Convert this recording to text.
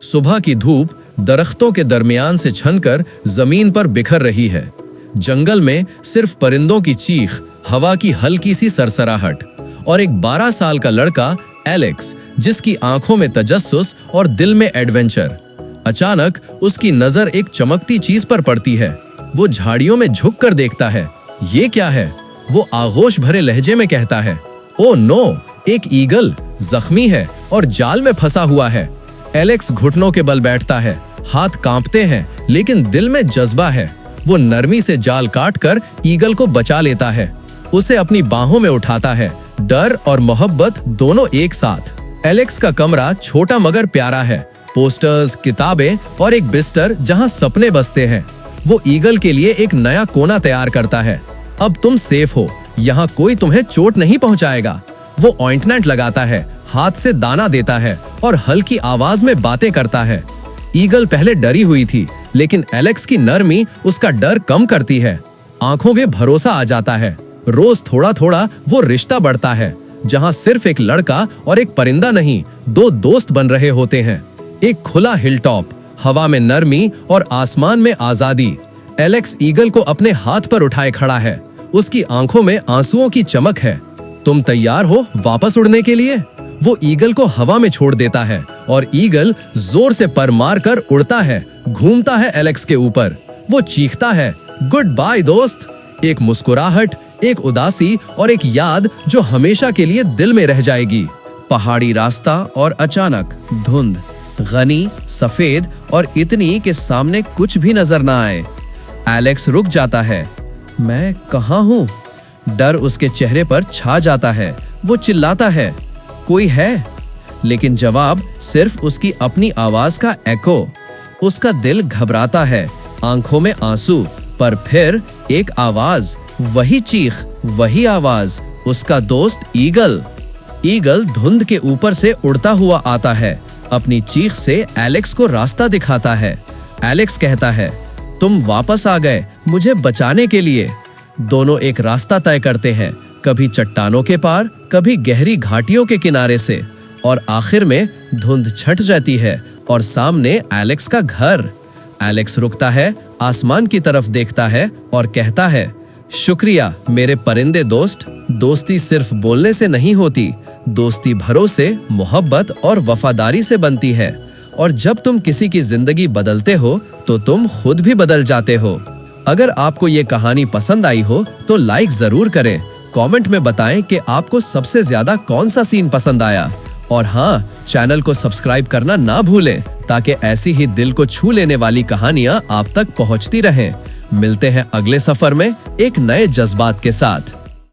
सुबह की धूप दरख्तों के दरमियान से छनकर जमीन पर बिखर रही है। जंगल में सिर्फ परिंदों की चीख, हवा की हल्की सी सरसराहट और एक 12 साल का लड़का एलेक्स, जिसकी आंखों में तजस्सुस और दिल में एडवेंचर। अचानक उसकी नजर एक चमकती चीज पर पड़ती है। वो झाड़ियों में झुक कर देखता है। ये क्या है? वो आगोश भरे लहजे में कहता है, ओ नो, एक ईगल जख्मी है और जाल में फंसा हुआ है। एलेक्स घुटनों के बल बैठता है, हाथ कांपते हैं, लेकिन दिल में जज्बा है। वो नरमी से जाल काटकर ईगल को बचा लेता है, उसे अपनी बाहों में उठाता है, डर और मोहब्बत दोनों एक साथ। एलेक्स का कमरा छोटा मगर प्यारा है। पोस्टर्स, किताबें और एक बिस्तर जहां सपने बसते हैं। वो ईगल के लिए एक नया कोना तैयार करता है। अब तुम सेफ हो, यहाँ कोई तुम्हें चोट नहीं पहुंचाएगा। वो ऑइंटमेंट लगाता है, हाथ से दाना देता है और हल्की आवाज में बातें करता है। ईगल पहले डरी हुई थी, लेकिन एलेक्स की नरमी उसका डर कम करती है। आंखों में भरोसा आ जाता है। रोज थोड़ा थोड़ा वो रिश्ता बढ़ता है, जहां सिर्फ एक लड़का और एक परिंदा नहीं, दो दोस्त बन रहे होते हैं। एक खुला हिल टॉप, हवा में नरमी और आसमान में आजादी। एलेक्स ईगल को अपने हाथ पर उठाए खड़ा है। उसकी आंखों में आंसुओं की चमक है। तुम तैयार हो वापस उड़ने के लिए? वो ईगल को हवा में छोड़ देता है और ईगल जोर से पर मार कर उड़ता है, घूमता है एलेक्स के ऊपर। वो चीखता है, गुड बाय दोस्त। एक मुस्कुराहट, एक उदासी और एक याद जो हमेशा के लिए दिल में रह जाएगी। पहाड़ी रास्ता और अचानक धुंध, घनी, सफेद और इतनी कि सामने कुछ भी नजर ना आए। एलेक्स रुक जाता है। मैं कहाँ हूँ? डर उसके चेहरे पर छा जाता है। वो चिल्लाता है, कोई है? लेकिन जवाब सिर्फ उसकी अपनी आवाज का एको। उसका दिल घबराता है, आंखों में आंसू, पर फिर एक आवाज, वही चीख, वही आवाज, उसका दोस्त ईगल। ईगल धुंध के ऊपर से उड़ता हुआ आता है, अपनी चीख से एलेक्स को रास्ता दिखाता है। एलेक्स कहता है, तुम वापस आ गए मुझे बचाने के लिए। दोनों एक रास्ता तय करते हैं, कभी चट्टानों के पार, कभी गहरी घाटियों के किनारे से, और आखिर में धुंध छट जाती है और सामने एलेक्स का घर। एलेक्स रुकता है, आसमान की तरफ देखता है और कहता है, शुक्रिया मेरे परिंदे दोस्त। दोस्ती सिर्फ बोलने से नहीं होती, दोस्ती भरोसे, मोहब्बत और वफादारी से बनती है। और जब तुम किसी की जिंदगी बदलते हो तो तुम खुद भी बदल जाते हो। अगर आपको ये कहानी पसंद आई हो तो लाइक जरूर करें। कमेंट में बताएं कि आपको सबसे ज्यादा कौन सा सीन पसंद आया। और हाँ, चैनल को सब्सक्राइब करना ना भूलें ताकि ऐसी ही दिल को छू लेने वाली कहानियां आप तक पहुंचती रहें। मिलते हैं अगले सफर में एक नए जज्बात के साथ।